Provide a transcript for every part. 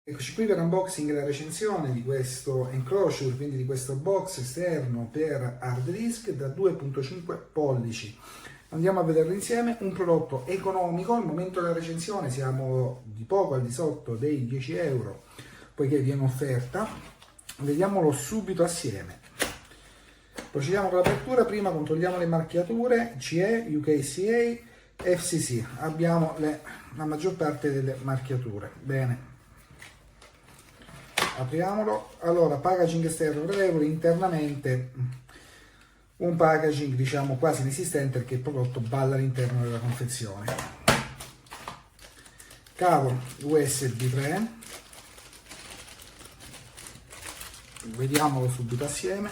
Eccoci qui per unboxing e la recensione di questo enclosure, quindi di questo box esterno per hard disk da 2.5 pollici. Andiamo a vederlo insieme, un prodotto economico, al momento della recensione siamo di poco al di sotto dei 10 euro, poiché viene offerta. Vediamolo subito assieme. Procediamo con l'apertura, prima controlliamo le marchiature, CE, UKCA, FCC, abbiamo la maggior parte delle marchiature. Bene. Apriamolo. Allora, packaging esterno gradevole, internamente un packaging diciamo quasi inesistente perché il prodotto balla all'interno della confezione. Cavo USB 3, vediamolo subito assieme,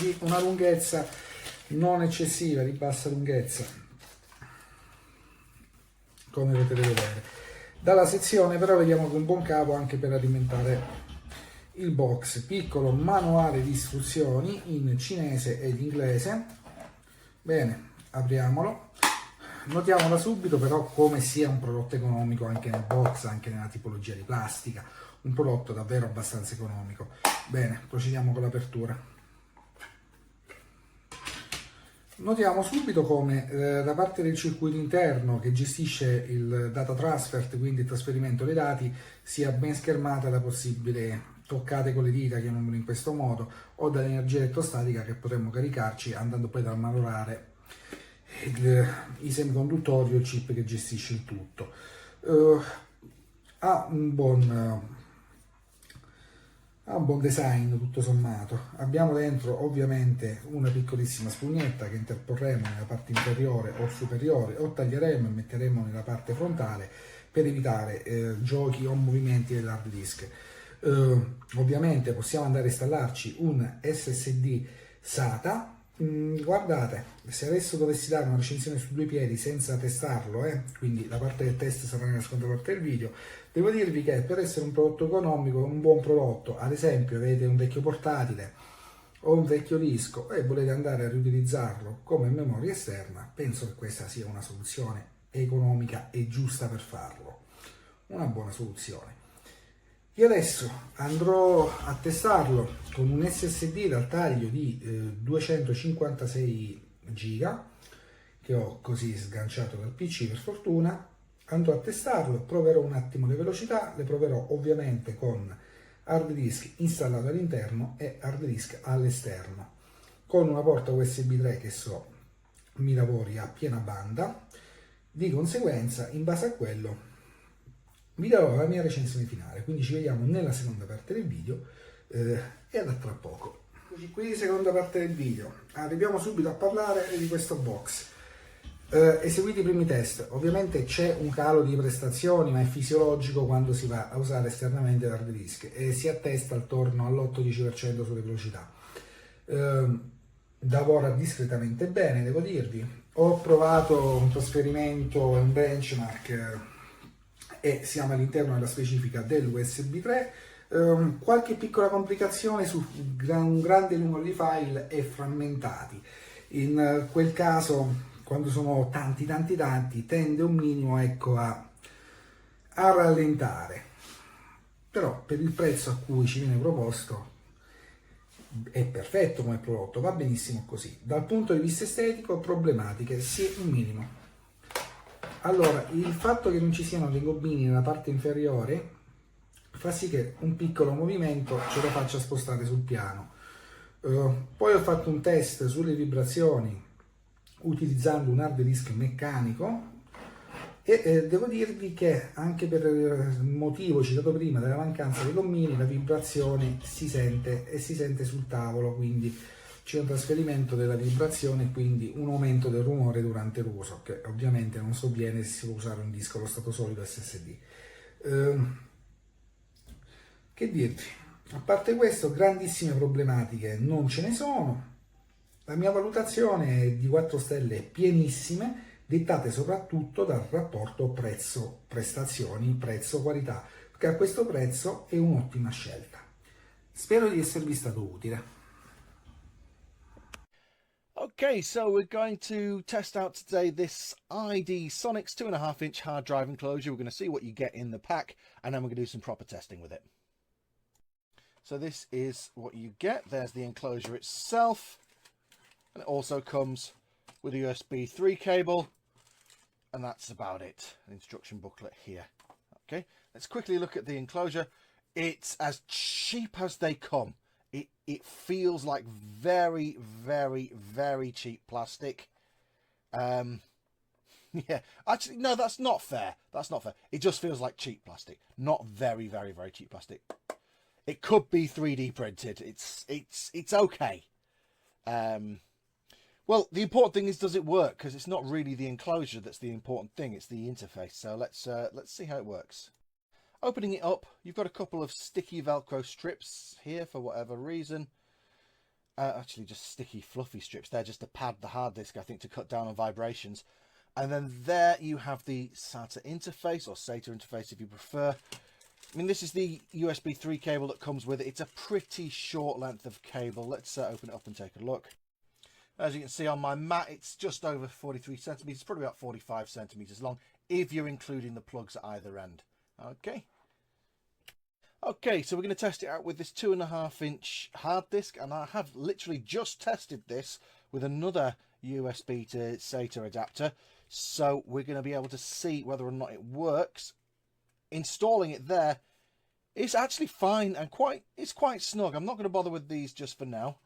di una lunghezza non eccessiva, di bassa lunghezza, come potete vedere. Dalla sezione però vediamo che un buon cavo anche per alimentare il box. Piccolo manuale di istruzioni in cinese ed inglese. Bene, apriamolo. Notiamo da subito però come sia un prodotto economico anche nel box, anche nella tipologia di plastica. Un prodotto davvero abbastanza economico. Bene, procediamo con l'apertura. Notiamo subito come la parte del circuito interno che gestisce il data transfer, quindi il trasferimento dei dati, sia ben schermata da possibili toccate con le dita, chiamiamolo in questo modo, o dall'energia elettrostatica che potremmo caricarci andando poi ad ammalorare i semiconduttori o il chip che gestisce il tutto. Ha un buon design tutto sommato. Abbiamo dentro ovviamente una piccolissima spugnetta che interporremo nella parte inferiore o superiore o taglieremo e metteremo nella parte frontale per evitare giochi o movimenti dell'hard disk. Ovviamente possiamo andare a installarci un SSD SATA. Guardate, se adesso dovessi dare una recensione su due piedi senza testarlo, quindi la parte del test sarà nella seconda parte del video, devo dirvi che per essere un prodotto economico, un buon prodotto, ad esempio avete un vecchio portatile o un vecchio disco e volete andare a riutilizzarlo come memoria esterna, penso che questa sia una soluzione economica e giusta per farlo, una buona soluzione. Io adesso andrò a testarlo con un SSD dal taglio di 256 giga che ho così sganciato dal PC per fortuna. Andrò a testarlo, proverò un attimo le velocità, le proverò ovviamente con hard disk installato all'interno e hard disk all'esterno, con una porta USB 3 che mi lavori a piena banda. Di conseguenza, in base a quello, vi darò la mia recensione finale, quindi ci vediamo nella seconda parte del video e da tra poco. Eccoci qui, seconda parte del video. Arriviamo subito a parlare di questo box. Eseguiti i primi test, ovviamente c'è un calo di prestazioni, ma è fisiologico quando si va a usare esternamente l'hard disk e si attesta attorno all'8-10% sulle velocità. Lavora discretamente bene, devo dirvi. Ho provato un trasferimento, un benchmark e siamo all'interno della specifica dell'USB 3. Qualche piccola complicazione su un grande numero di file e frammentati. In quel caso, quando sono tanti, tende un minimo a rallentare. Però per il prezzo a cui ci viene proposto è perfetto come prodotto, va benissimo così. Dal punto di vista estetico, problematiche, sì, un minimo. Allora, il fatto che non ci siano dei gommini nella parte inferiore fa sì che un piccolo movimento ce lo faccia spostare sul piano. Poi ho fatto un test sulle vibrazioni utilizzando un hard disk meccanico e devo dirvi che anche per il motivo citato prima della mancanza dei gommini la vibrazione si sente sul tavolo, quindi c'è un trasferimento della vibrazione e quindi un aumento del rumore durante l'uso, che ovviamente non sovviene se si può usare un disco allo stato solido SSD. Che dirvi? A parte questo, grandissime problematiche non ce ne sono. La mia valutazione è di 4 stelle pienissime, dettate soprattutto dal rapporto prezzo-prestazioni, prezzo-qualità, che a questo prezzo è un'ottima scelta. Spero di esservi stato utile. Okay, so we're going to test out today this iDsonix 2.5-inch hard drive enclosure. We're going to see what you get in the pack, and then we're going to do some proper testing with it. So this is what you get. There's the enclosure itself, and it also comes with a USB 3 cable, and that's about it. An instruction booklet here. Okay, let's quickly look at the enclosure. It's as cheap as they come. It feels like very, very, very cheap plastic. Yeah, actually, no, that's not fair. That's not fair. It just feels like cheap plastic, not very, very, very cheap plastic. It could be 3D printed. It's okay. Well, the important thing is, does it work? Because it's not really the enclosure that's the important thing. It's the interface. So let's see how it works. Opening it up, you've got a couple of sticky Velcro strips here for whatever reason. Actually, just sticky, fluffy strips. They're just to pad the hard disk, I think, to cut down on vibrations. And then there you have the SATA interface, or SATA interface if you prefer. I mean, this is the USB 3 cable that comes with it. It's a pretty short length of cable. Let's open it up and take a look. As you can see on my mat, it's just over 43 centimeters, probably about 45 centimeters long, if you're including the plugs at either end. Okay, so we're going to test it out with this 2.5-inch hard disk, and I have literally just tested this with another USB to SATA adapter, so we're going to be able to see whether or not it works. Installing it there, it's actually fine and it's quite snug. I'm not going to bother with these just for now.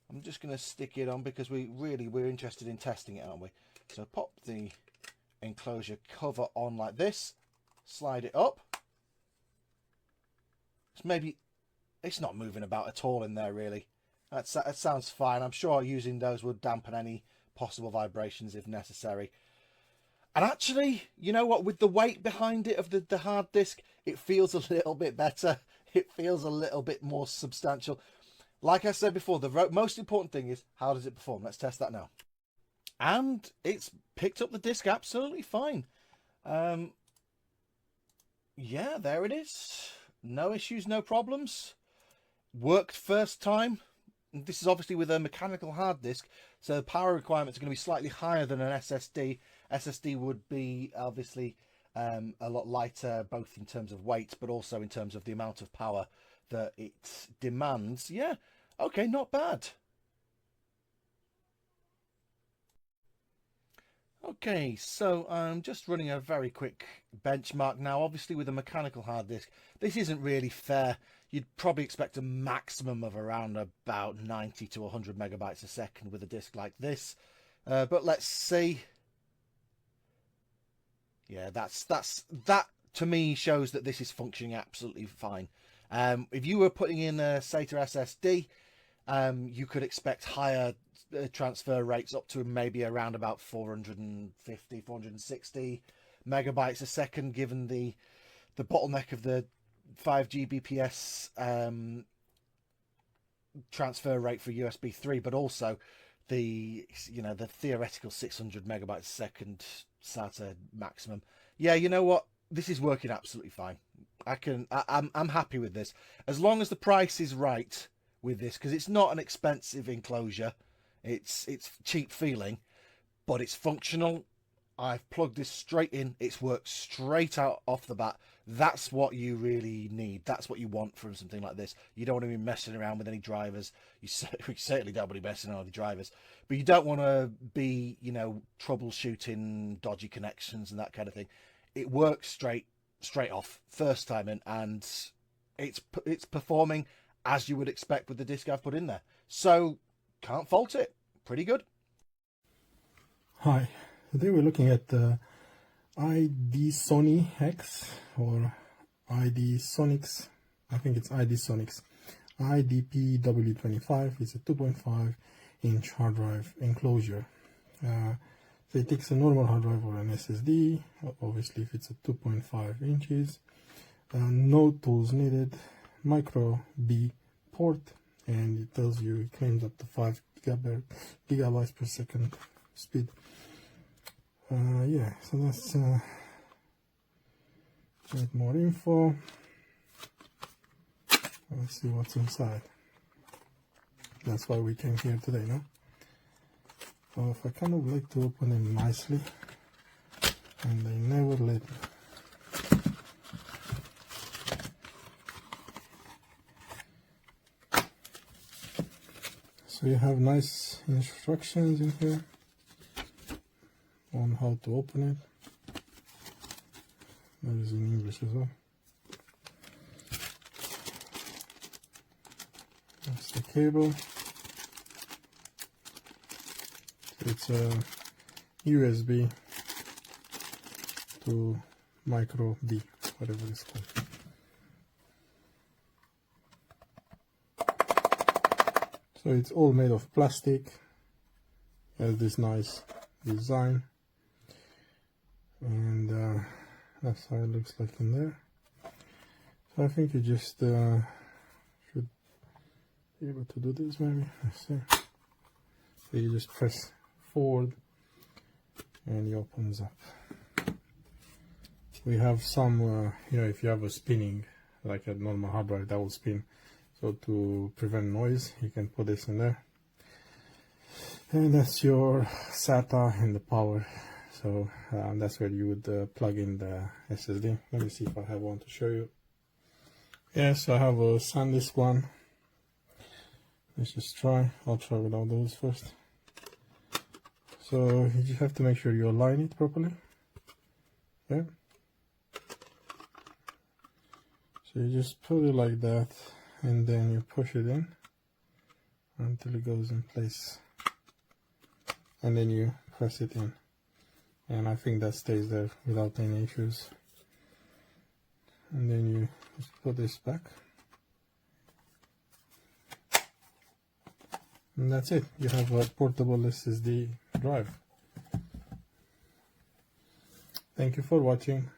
I'm just going to stick it on because we're interested in testing it, aren't we? So pop the enclosure cover on like this. Slide it up. Maybe it's not moving about at all in there, really. That sounds fine. I'm sure using those would dampen any possible vibrations if necessary. And actually, you know what? With the weight behind it of the hard disk, it feels a little bit better. It feels a little bit more substantial. Like I said before, the most important thing is, how does it perform? Let's test that now. And it's picked up the disk absolutely fine. Yeah, there it is. No issues, no problems. Worked first time. This is obviously with a mechanical hard disk, so the power requirements are going to be slightly higher than an SSD. SSD would be obviously a lot lighter, both in terms of weight, but also in terms of the amount of power that it demands. Yeah, okay, not bad. Okay, so I'm just running a very quick benchmark now. Obviously with a mechanical hard disk, this isn't really fair. You'd probably expect a maximum of around about 90 to 100 megabytes a second with a disk like this. But let's see. Yeah, that to me shows that this is functioning absolutely fine. If you were putting in a SATA SSD, you could expect higher transfer rates up to maybe around about 450, 460 megabytes a second, given the bottleneck of the 5 Gbps transfer rate for USB 3, but also the theoretical 600 megabytes a second SATA maximum. Yeah, you know what? This is working absolutely fine. I'm happy with this, as long as the price is right with this, because it's not an expensive enclosure. It's cheap feeling, but it's functional. I've plugged this straight in. It's worked straight out off the bat. That's what you really need. That's what you want from something like this. You don't want to be messing around with any drivers. You certainly don't want to be messing around with the drivers, but you don't want to be, troubleshooting dodgy connections and that kind of thing. It works straight off first time in, and it's performing as you would expect with the disc I've put in there. So can't fault it. Pretty good. Hi, today we're looking at the iDsonix or iDsonix. I think it's iDsonix IDPW25. It's a 2.5-inch hard drive enclosure. So it takes a normal hard drive or an SSD, obviously if it's a 2.5 inches. No tools needed. Micro B port, and it tells you it claims up to 5 gigabytes per second speed. Yeah, so that's get more info. Let's see what's inside. That's why we came here today, no? of I kind of like to open them nicely, and they never let me. So you have nice instructions in here on how to open it. That is in English as well. That's the cable. So it's a USB to micro D, whatever it's called. So it's all made of plastic. Has this nice design, and that's how it looks like in there. So I think you just should be able to do this, maybe. Let's see. So you just press forward and it opens up. We have some, if you have a spinning, like a normal hard drive, that will spin. So to prevent noise, you can put this in there. And that's your SATA and the power. So that's where you would plug in the SSD. Let me see if I have one to show you. Yes, I have a SanDisk one. Let's just try. I'll try without those first. So you just have to make sure you align it properly. Yeah. So you just put it like that, and then you push it in until it goes in place. And then you press it in. And I think that stays there without any issues. And then you just put this back. And that's it. You have a portable SSD drive. Thank you for watching.